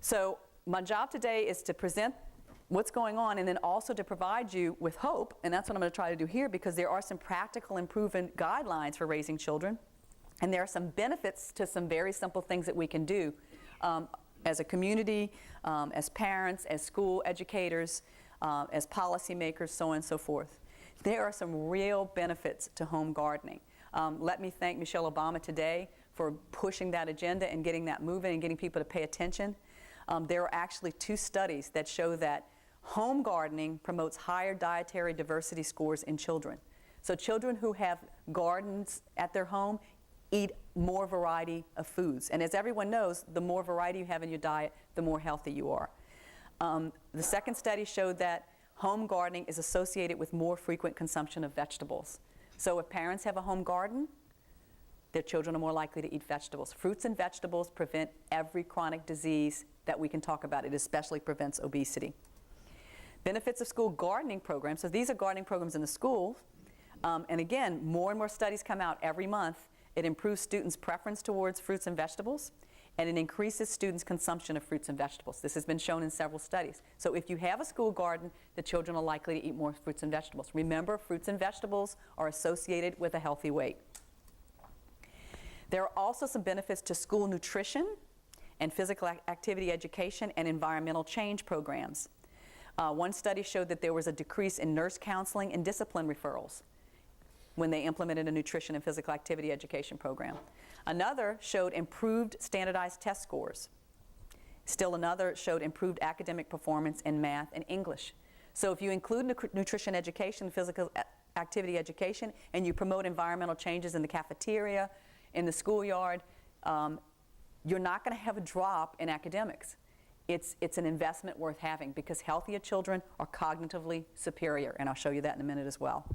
So my job today is to present what's going on and then also to provide you with hope, and that's what I'm going to try to do here, because there are some practical improvement guidelines for raising children, and there are some benefits to some very simple things that we can do as a community, as parents, as school educators, as policymakers, so on and so forth. There are some real benefits to home gardening. Let me thank Michelle Obama today for pushing that agenda and getting that moving and getting people to pay attention. There are actually 2 studies that show that home gardening promotes higher dietary diversity scores in children. So children who have gardens at their home eat more variety of foods. And as everyone knows, the more variety you have in your diet, the more healthy you are. The second study showed that home gardening is associated with more frequent consumption of vegetables. So if parents have a home garden, their children are more likely to eat vegetables. Fruits and vegetables prevent every chronic disease that we can talk about. It especially prevents obesity. Benefits of school gardening programs. So these are gardening programs in the school. And again, more and more studies come out every month. It improves students' preference towards fruits and vegetables, and it increases students' consumption of fruits and vegetables. This has been shown in several studies. So if you have a school garden, the children are likely to eat more fruits and vegetables. Remember, fruits and vegetables are associated with a healthy weight. There are also some benefits to school nutrition and physical activity education and environmental change programs. One study showed that there was a decrease in nurse counseling and discipline referrals when they implemented a nutrition and physical activity education program. Another showed improved standardized test scores. Still another showed improved academic performance in math and English. So if you include nutrition education, physical activity education, and you promote environmental changes in the cafeteria, in the schoolyard, you're not going to have a drop in academics. It's an investment worth having, because healthier children are cognitively superior, and I'll show you that in a minute as well.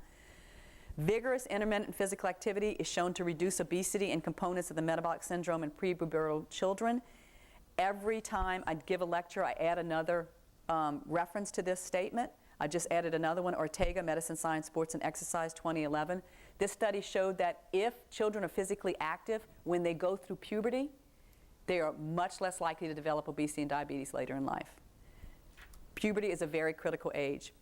Vigorous intermittent physical activity is shown to reduce obesity and components of the metabolic syndrome in prepubertal children. Every time I give a lecture, I add another reference to this statement. I just added another one, Ortega, Medicine, Science, Sports, and Exercise, 2011. This study showed that if children are physically active when they go through puberty, they are much less likely to develop obesity and diabetes later in life. Puberty is a very critical age.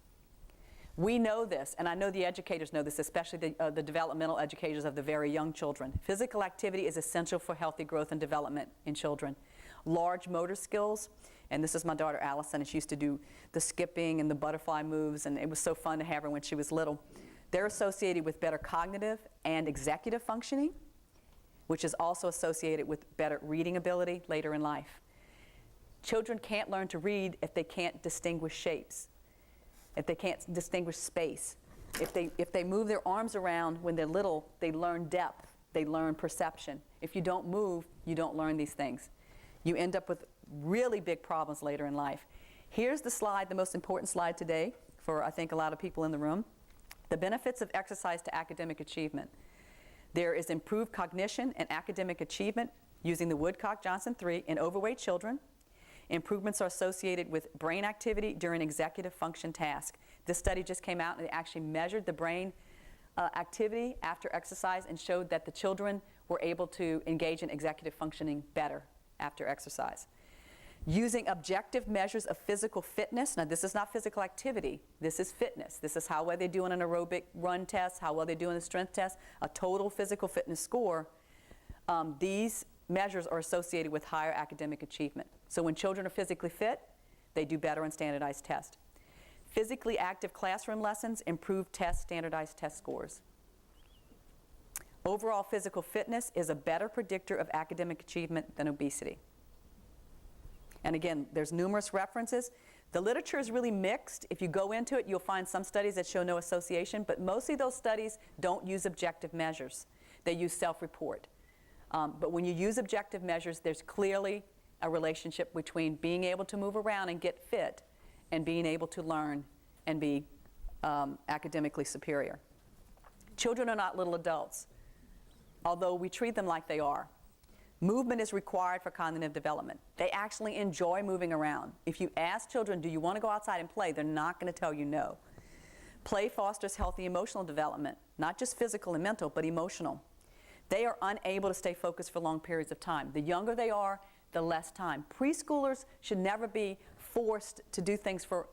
We know this, and I know the educators know this, especially the developmental educators of the very young children. Physical activity is essential for healthy growth and development in children. Large motor skills, and this is my daughter Allison, and she used to do the skipping and the butterfly moves, and it was so fun to have her when she was little. They're associated with better cognitive and executive functioning, which is also associated with better reading ability later in life. Children can't learn to read if they can't distinguish shapes, if they can't distinguish space. If they move their arms around when they're little, they learn depth, they learn perception. If you don't move, you don't learn these things. You end up with really big problems later in life. Here's the slide, the most important slide today for, I think, a lot of people in the room. The benefits of exercise to academic achievement. There is improved cognition and academic achievement using the Woodcock-Johnson 3 in overweight children. Improvements are associated with brain activity during executive function tasks. This study just came out and they actually measured the brain activity after exercise and showed that the children were able to engage in executive functioning better after exercise. Using objective measures of physical fitness. Now this is not physical activity, this is fitness. This is how well they do in an aerobic run test, how well they do in a strength test, a total physical fitness score. These measures are associated with higher academic achievement. So when children are physically fit, they do better on standardized tests. Physically active classroom lessons improve standardized test scores. Overall physical fitness is a better predictor of academic achievement than obesity. And again, there's numerous references. The literature is really mixed. If you go into it, you'll find some studies that show no association, but mostly those studies don't use objective measures. They use self-report. But when you use objective measures, there's clearly a relationship between being able to move around and get fit and being able to learn and be academically superior. Children are not little adults, although we treat them like they are. Movement is required for cognitive development. They actually enjoy moving around. If you ask children, do you want to go outside and play, they're not going to tell you no. Play fosters healthy emotional development, not just physical and mental, but emotional. They are unable to stay focused for long periods of time. The younger they are, the less time. Preschoolers should never be forced to do things for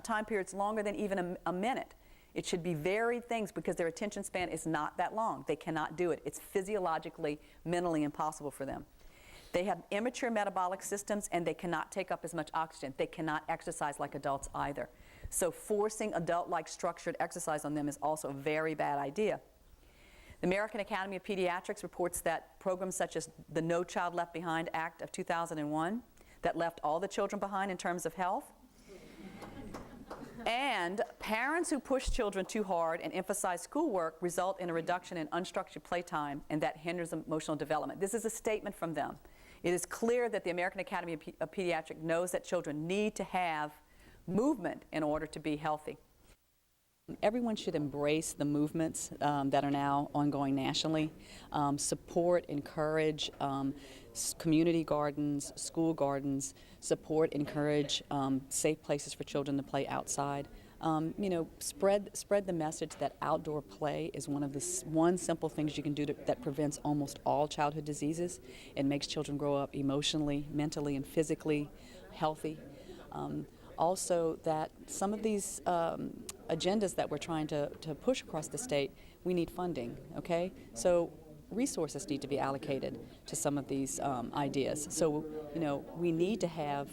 time periods longer than even a minute. It should be varied things because their attention span is not that long. They cannot do it. It's physiologically, mentally impossible for them. They have immature metabolic systems and they cannot take up as much oxygen. They cannot exercise like adults either. So forcing adult-like structured exercise on them is also a very bad idea. The American Academy of Pediatrics reports that programs such as the No Child Left Behind Act of 2001 that left all the children behind in terms of health, and parents who push children too hard and emphasize schoolwork result in a reduction in unstructured playtime, and that hinders emotional development. This is a statement from them. It is clear that the American Academy of Pediatrics knows that children need to have movement in order to be healthy. Everyone should embrace the movements that are now ongoing nationally. Support, encourage community gardens, school gardens, support, encourage safe places for children to play outside. You know, spread the message that outdoor play is one of the simple things you can do that prevents almost all childhood diseases. It makes children grow up emotionally, mentally, and physically healthy. Also, that some of these agendas that we're trying to push across the state, we need funding, okay? So resources need to be allocated to some of these ideas. So, you know, we need to have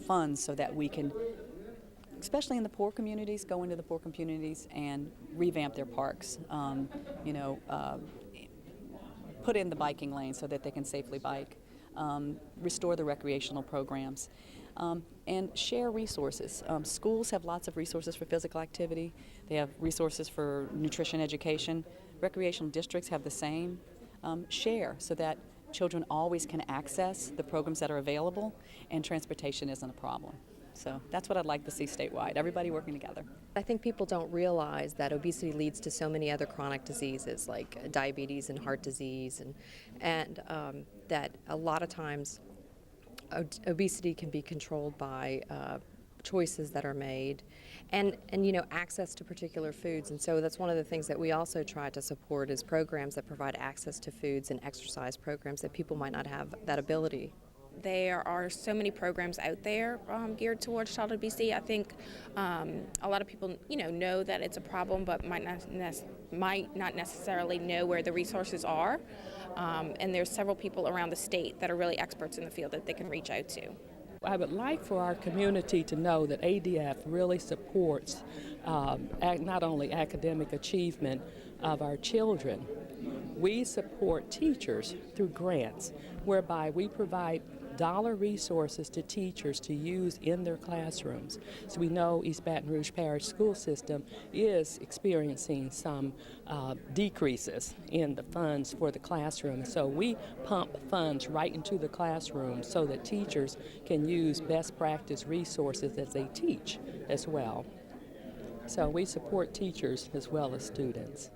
funds so that we can, especially in the poor communities, go into the poor communities and revamp their parks. You know, put in the biking lane so that they can safely bike. Restore the recreational programs. And share resources. Schools have lots of resources for physical activity. They have resources for nutrition education. Recreational districts have the same. Share so that children always can access the programs that are available and transportation isn't a problem. So that's what I'd like to see statewide, everybody working together. I think people don't realize that obesity leads to so many other chronic diseases like diabetes and heart disease, and that a lot of times obesity can be controlled by choices that are made and you know, access to particular foods. And so that's one of the things that we also try to support is programs that provide access to foods and exercise programs that people might not have that ability. There are so many programs out there geared towards child obesity. I think a lot of people, you know that it's a problem, but might not necessarily know where the resources are. And there's several people around the state that are really experts in the field that they can reach out to. I would like for our community to know that ADF really supports not only academic achievement of our children. We support teachers through grants, whereby we provide dollar resources to teachers to use in their classrooms. So we know East Baton Rouge Parish School System is experiencing some decreases in the funds for the classroom. So we pump funds right into the classroom so that teachers can use best practice resources as they teach as well. So we support teachers as well as students.